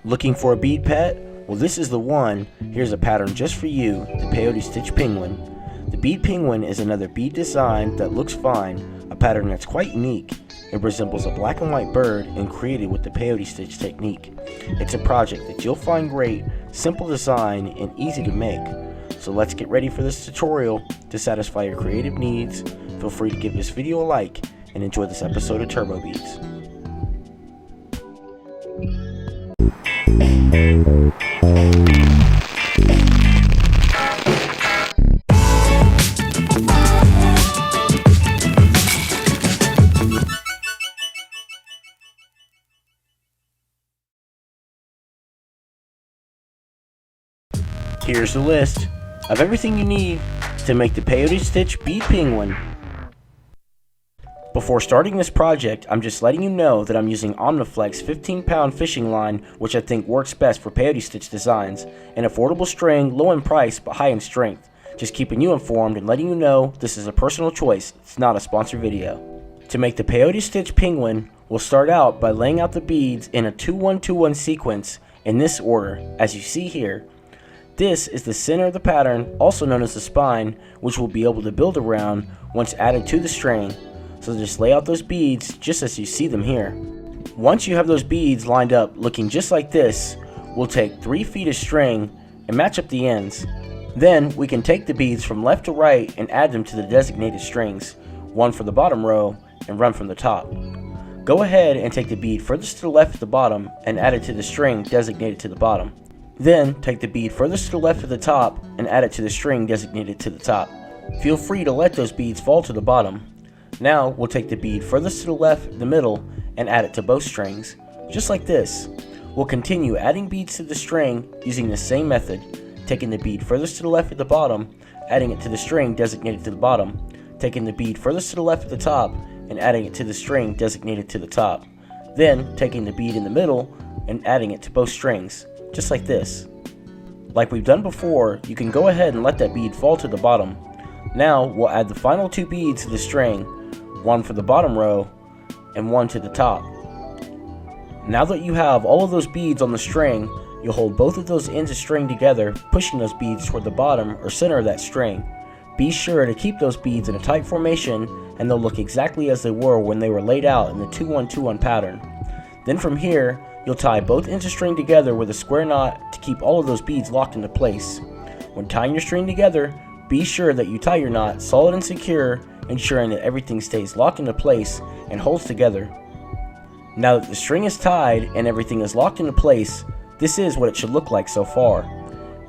Looking for a bead pet? Well, this is the one. Here's a pattern just for you, the Peyote Stitch Penguin. The bead penguin is another bead design that looks fine, a pattern that's quite unique. It resembles a black and white bird and created with the Peyote Stitch technique. It's a project that you'll find great, simple design, and easy to make. So let's get ready for this tutorial to satisfy your creative needs. Feel free to give this video a like and enjoy this episode of TurboBeads. Here's the list of everything you need to make the Peyote Stitch Bead Penguin. Before starting this project, I'm just letting you know that I'm using Omniflex 15-pound fishing line, which I think works best for Peyote Stitch designs. An affordable string, low in price but high in strength. Just keeping you informed and letting you know this is a personal choice, it's not a sponsored video. To make the Peyote Stitch Penguin, we'll start out by laying out the beads in a 2-1-2-1 sequence in this order, as you see here. This is the center of the pattern, also known as the spine, which we'll be able to build around once added to the string. So just lay out those beads just as you see them here. Once you have those beads lined up looking just like this, we'll take 3 feet of string and match up the ends. Then we can take the beads from left to right and add them to the designated strings, one for the bottom row and run from the top. Go ahead and take the bead furthest to the left at the bottom and add it to the string designated to the bottom. Then take the bead furthest to the left at the top and add it to the string designated to the top. Feel free to let those beads fall to the bottom. Now we'll take the bead furthest to the left, the middle, and add it to both strings, just like this. We'll continue adding beads to the string using the same method, taking the bead furthest to the left at the bottom, adding it to the string designated to the bottom, taking the bead furthest to the left at the top, and adding it to the string designated to the top. Then taking the bead in the middle and adding it to both strings, just like this. Like we've done before, you can go ahead and let that bead fall to the bottom. Now we'll add the final 2 beads to the string, one for the bottom row and one to the top. Now that you have all of those beads on the string, you'll hold both of those ends of string together, pushing those beads toward the bottom or center of that string. Be sure to keep those beads in a tight formation and they'll look exactly as they were when they were laid out in the 2-1-2-1 pattern. Then from here, you'll tie both ends of string together with a square knot to keep all of those beads locked into place. When tying your string together, be sure that you tie your knot solid and secure, ensuring that everything stays locked into place and holds together. Now that the string is tied and everything is locked into place, this is what it should look like so far.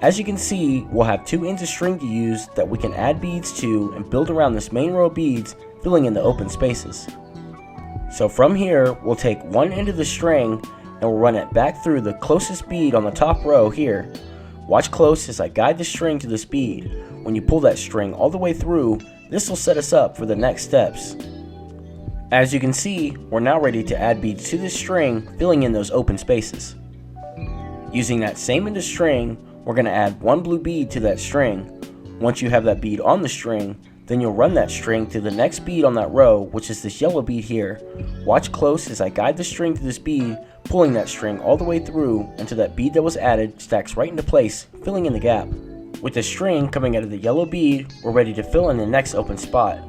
As you can see, we'll have 2 ends of string to use that we can add beads to and build around this main row of beads, filling in the open spaces. So from here, we'll take one end of the string and we'll run it back through the closest bead on the top row here. Watch close as I guide the string to this bead. When you pull that string all the way through, this will set us up for the next steps. As you can see, we're now ready to add beads to this string, filling in those open spaces. Using that same end of string, we're going to add 1 blue bead to that string. Once you have that bead on the string, then you'll run that string to the next bead on that row, which is this yellow bead here. Watch close as I guide the string to this bead, pulling that string all the way through until that bead that was added stacks right into place, filling in the gap. With the string coming out of the yellow bead, we're ready to fill in the next open spot.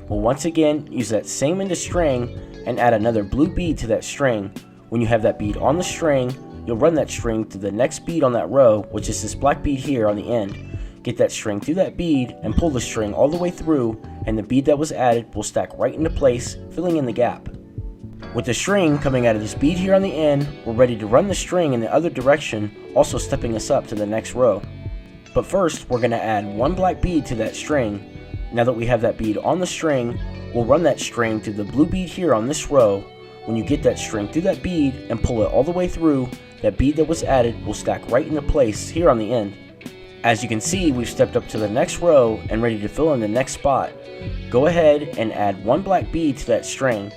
We'll once again use that same end of string and add another blue bead to that string. When you have that bead on the string, you'll run that string to the next bead on that row, which is this black bead here on the end. Get that string through that bead and pull the string all the way through, and the bead that was added will stack right into place, filling in the gap. With the string coming out of this bead here on the end, we're ready to run the string in the other direction, also stepping us up to the next row. But first, we're going to add 1 black bead to that string. Now that we have that bead on the string, we'll run that string to the blue bead here on this row. When you get that string through that bead and pull it all the way through, that bead that was added will stack right into place here on the end. As you can see, we've stepped up to the next row and ready to fill in the next spot. Go ahead and add 1 black bead to that string.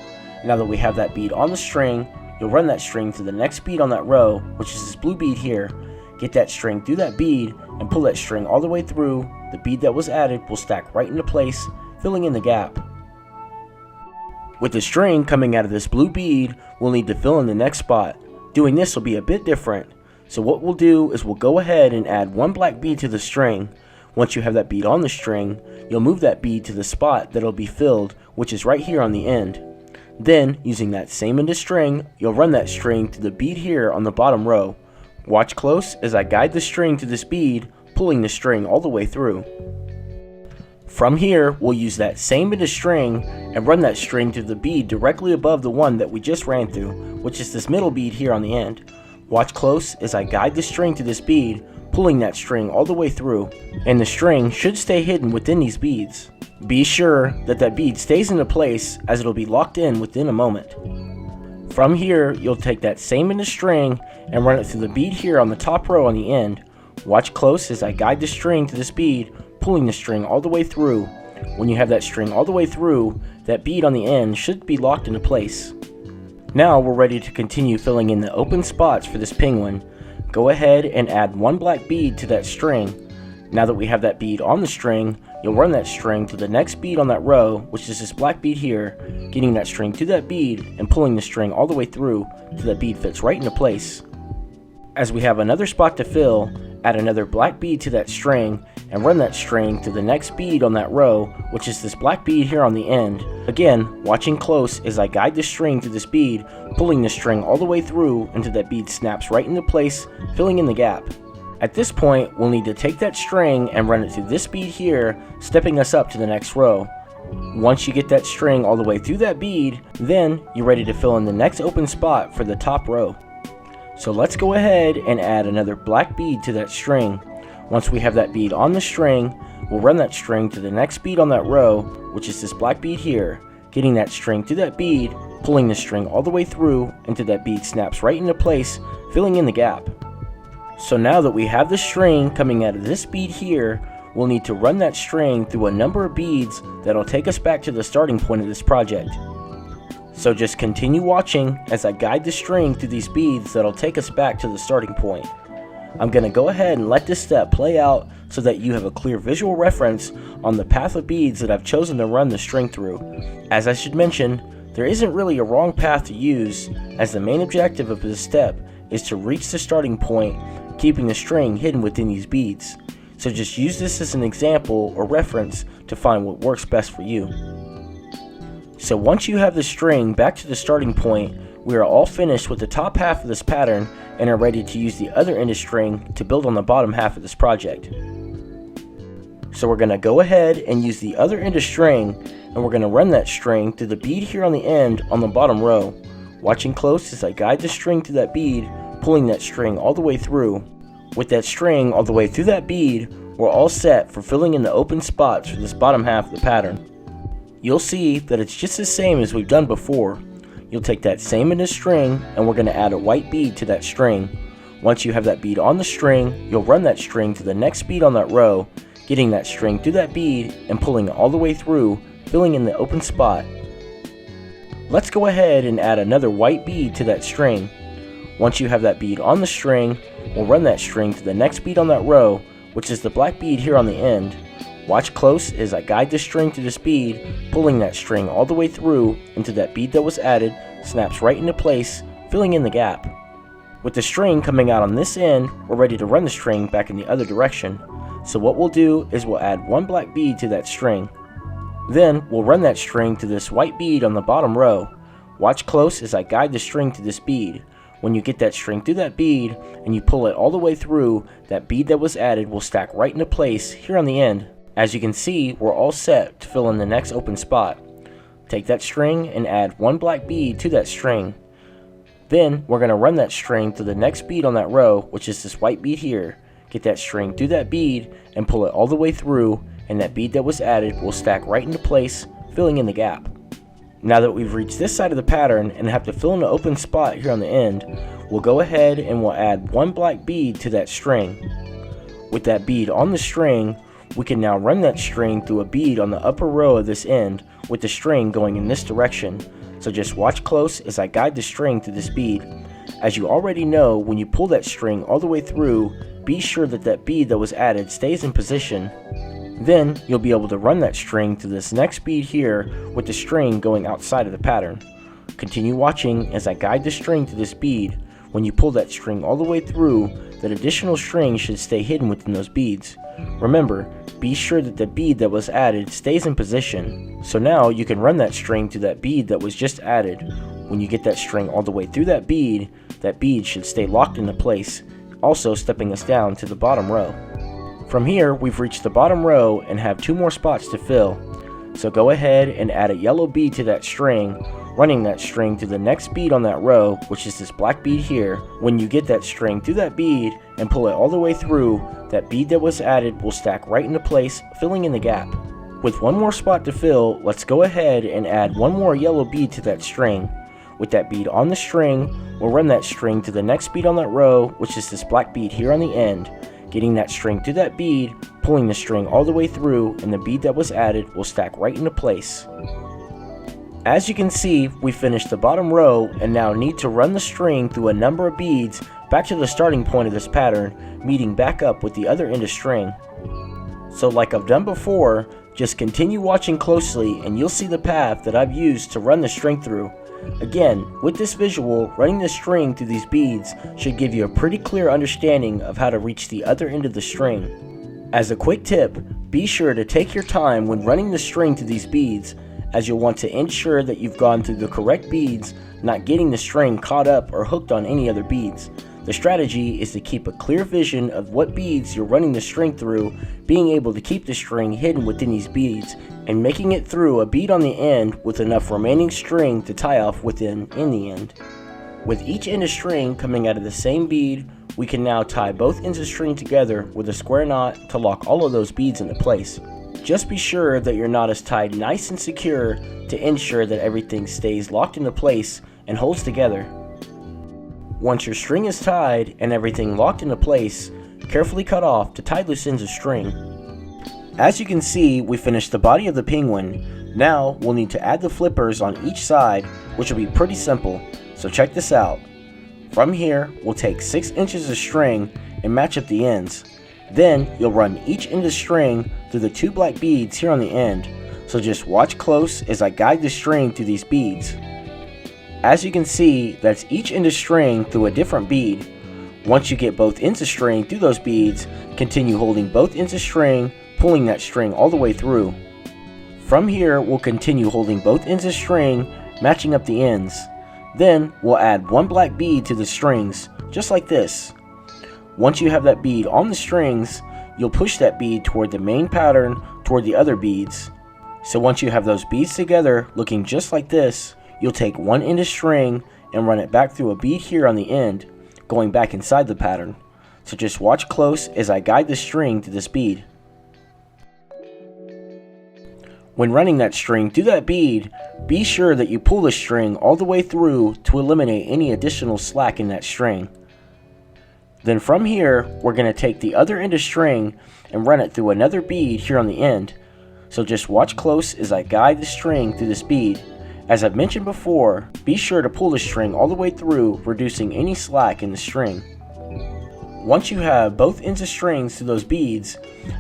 Now that we have that bead on the string, you'll run that string to the next bead on that row, which is this blue bead here. Get that string through that bead and pull that string all the way through. The bead that was added will stack right into place, filling in the gap. With the string coming out of this blue bead, we'll need to fill in the next spot. Doing this will be a bit different. So what we'll do is we'll go ahead and add one black bead to the string. Once you have that bead on the string, you'll move that bead to the spot that'll be filled, which is right here on the end. Then, using that same end of string, you'll run that string to the bead here on the bottom row. Watch close as I guide the string to this bead, pulling the string all the way through. From here, we'll use that same end of string and run that string to the bead directly above the one that we just ran through, which is this middle bead here on the end. Watch close as I guide the string to this bead, pulling that string all the way through, and the string should stay hidden within these beads. Be sure that that bead stays into place as it'll be locked in within a moment. From here, you'll take that same end of string and run it through the bead here on the top row on the end. Watch close as I guide the string to this bead, pulling the string all the way through. When you have that string all the way through, that bead on the end should be locked into place. Now we're ready to continue filling in the open spots for this penguin. Go ahead and add one black bead to that string. Now that we have that bead on the string, you'll run that string to the next bead on that row, which is this black bead here, getting that string to that bead and pulling the string all the way through till that bead fits right into place. As we have another spot to fill, add another black bead to that string and run that string to the next bead on that row, which is this black bead here on the end. Again, watching close as I guide the string to this bead, pulling the string all the way through until that bead snaps right into place, filling in the gap. At this point, we'll need to take that string and run it through this bead here, stepping us up to the next row. Once you get that string all the way through that bead, then you're ready to fill in the next open spot for the top row. So let's go ahead and add another black bead to that string. Once we have that bead on the string, we'll run that string to the next bead on that row, which is this black bead here, getting that string to that bead, pulling the string all the way through until that bead snaps right into place, filling in the gap. So now that we have the string coming out of this bead here, we'll need to run that string through a number of beads that'll take us back to the starting point of this project. So just continue watching as I guide the string through these beads that'll take us back to the starting point. I'm going to go ahead and let this step play out so that you have a clear visual reference on the path of beads that I've chosen to run the string through. As I should mention, there isn't really a wrong path to use, as the main objective of this step is to reach the starting point, keeping the string hidden within these beads. So just use this as an example or reference to find what works best for you. So once you have the string back to the starting point, we are all finished with the top half of this pattern and are ready to use the other end of string to build on the bottom half of this project. So we're going to go ahead and use the other end of string, and we're going to run that string through the bead here on the end on the bottom row. Watching close as I guide the string to that bead, pulling that string all the way through. With that string all the way through that bead, we're all set for filling in the open spots for this bottom half of the pattern. You'll see that it's just the same as we've done before. You'll take that same end of string and we're going to add a white bead to that string. Once you have that bead on the string, you'll run that string to the next bead on that row, getting that string through that bead and pulling it all the way through, filling in the open spot. Let's go ahead and add another white bead to that string. Once you have that bead on the string, we'll run that string to the next bead on that row, which is the black bead here on the end. Watch close as I guide the string to this bead, pulling that string all the way through until that bead that was added snaps right into place, filling in the gap. With the string coming out on this end, we're ready to run the string back in the other direction. So what we'll do is we'll add one black bead to that string. Then we'll run that string to this white bead on the bottom row. Watch close as I guide the string to this bead. When you get that string through that bead and you pull it all the way through, that bead that was added will stack right into place here on the end. As you can see, we're all set to fill in the next open spot. Take that string and add one black bead to that string. Then we're going to run that string to the next bead on that row, which is this white bead here. Get that string through that bead and pull it all the way through, and that bead that was added will stack right into place, filling in the gap. Now that we've reached this side of the pattern and have to fill in the open spot here on the end, we'll go ahead and we'll add one black bead to that string. With that bead on the string, we can now run that string through a bead on the upper row of this end with the string going in this direction. So just watch close as I guide the string to this bead. As you already know, when you pull that string all the way through, be sure that that bead that was added stays in position. Then you'll be able to run that string to this next bead here with the string going outside of the pattern. Continue watching as I guide the string to this bead. When you pull that string all the way through, that additional string should stay hidden within those beads. Remember, be sure that the bead that was added stays in position. So now you can run that string through that bead that was just added. When you get that string all the way through that bead should stay locked into place, also stepping us down to the bottom row. From here, we've reached the bottom row and have 2 more spots to fill. So go ahead and add a yellow bead to that string, running that string through the next bead on that row, which is this black bead here. When you get that string through that bead and pull it all the way through, that bead that was added will stack right into place, filling in the gap. With 1 more spot to fill, let's go ahead and add 1 more yellow bead to that string. With that bead on the string, we'll run that string to the next bead on that row, which is this black bead here on the end. Getting that string through that bead, pulling the string all the way through, and the bead that was added will stack right into place. As you can see, we finished the bottom row and now need to run the string through a number of beads back to the starting point of this pattern, meeting back up with the other end of string. So like I've done before, just continue watching closely and you'll see the path that I've used to run the string through. Again, with this visual, running the string through these beads should give you a pretty clear understanding of how to reach the other end of the string. As a quick tip, be sure to take your time when running the string through these beads, as you'll want to ensure that you've gone through the correct beads, not getting the string caught up or hooked on any other beads. The strategy is to keep a clear vision of what beads you're running the string through, being able to keep the string hidden within these beads, and making it through a bead on the end with enough remaining string to tie off within in the end. With each end of string coming out of the same bead, we can now tie both ends of string together with a square knot to lock all of those beads into place. Just be sure that your knot is tied nice and secure to ensure that everything stays locked into place and holds together. Once your string is tied and everything locked into place, carefully cut off the tied loose ends of string. As you can see, we finished the body of the penguin. Now we'll need to add the flippers on each side, which will be pretty simple, so check this out. From here, we'll take 6 inches of string and match up the ends. Then you'll run each end of string through the 2 black beads here on the end, so just watch close as I guide the string through these beads. As you can see, that's each end of string through a different bead. Once you get both ends of string through those beads, continue holding both ends of string, pulling that string all the way through. From here, we'll continue holding both ends of string, matching up the ends. Then we'll add 1 black bead to the strings, just like this. Once you have that bead on the strings, you'll push that bead toward the main pattern toward the other beads. So once you have those beads together looking just like this, you'll take 1 end of string and run it back through a bead here on the end, going back inside the pattern. So just watch close as I guide the string to this bead. When running that string through that bead, be sure that you pull the string all the way through to eliminate any additional slack in that string. Then from here, we're going to take the other end of string and run it through another bead here on the end. So just watch close as I guide the string through this bead. As I've mentioned before, be sure to pull the string all the way through, reducing any slack in the string. Once you have both ends of strings to those beads,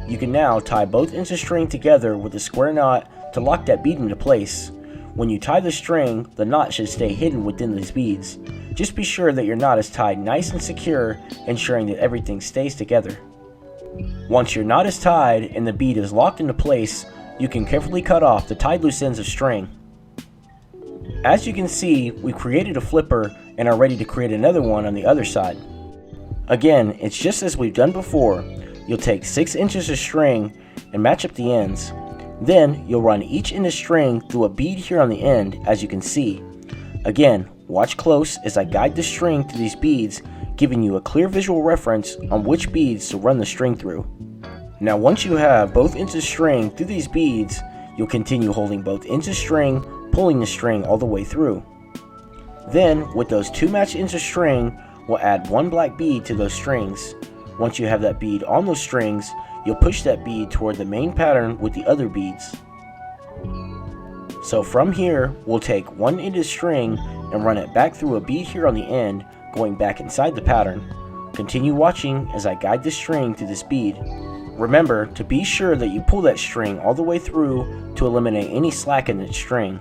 you can now tie both ends of string together with a square knot to lock that bead into place. When you tie the string, the knot should stay hidden within these beads. Just be sure that your knot is tied nice and secure, ensuring that everything stays together. Once your knot is tied and the bead is locked into place, you can carefully cut off the tied loose ends of string. As you can see, we've created a flipper and are ready to create another one on the other side. Again, it's just as we've done before. You'll take 6 inches of string and match up the ends. Then you'll run each end of string through a bead here on the end, as you can see. Again, watch close as I guide the string through these beads, giving you a clear visual reference on which beads to run the string through. Now once you have both ends of string through these beads, you'll continue holding both ends of string, pulling the string all the way through. Then, with those 2 matched ends of string, we'll add 1 black bead to those strings. Once you have that bead on those strings, you'll push that bead toward the main pattern with the other beads. So from here, we'll take 1 end of string and run it back through a bead here on the end, going back inside the pattern. Continue watching as I guide the string to this bead. Remember to be sure that you pull that string all the way through to eliminate any slack in the string.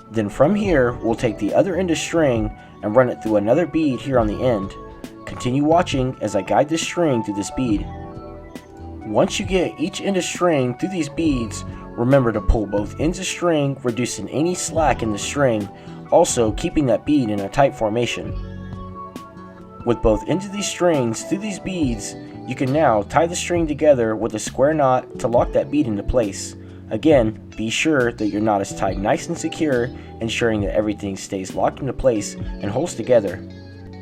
Then from here, we'll take the other end of string and run it through another bead here on the end. Continue watching as I guide this string through this bead. Once you get each end of string through these beads, remember to pull both ends of string, reducing any slack in the string, also keeping that bead in a tight formation. With both ends of these strings through these beads, you can now tie the string together with a square knot to lock that bead into place. Again, be sure that your knot is tied nice and secure, ensuring that everything stays locked into place and holds together.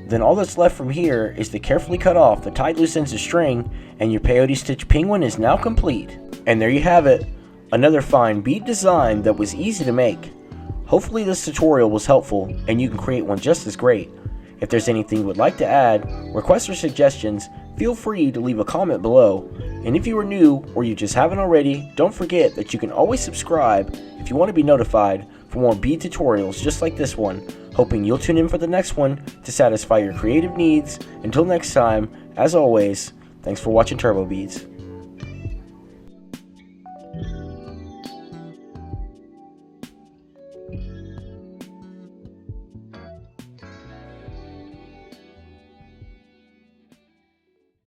Then all that's left from here is to carefully cut off the tied loose ends of string, and your peyote stitch penguin is now complete. And there you have it, another fine bead design that was easy to make. Hopefully this tutorial was helpful and you can create one just as great. If there's anything you would like to add, requests or suggestions, feel free to leave a comment below. And if you are new or you just haven't already, don't forget that you can always subscribe if you want to be notified for more bead tutorials just like this one, hoping you'll tune in for the next one to satisfy your creative needs. Until next time, as always, thanks for watching TurboBeads.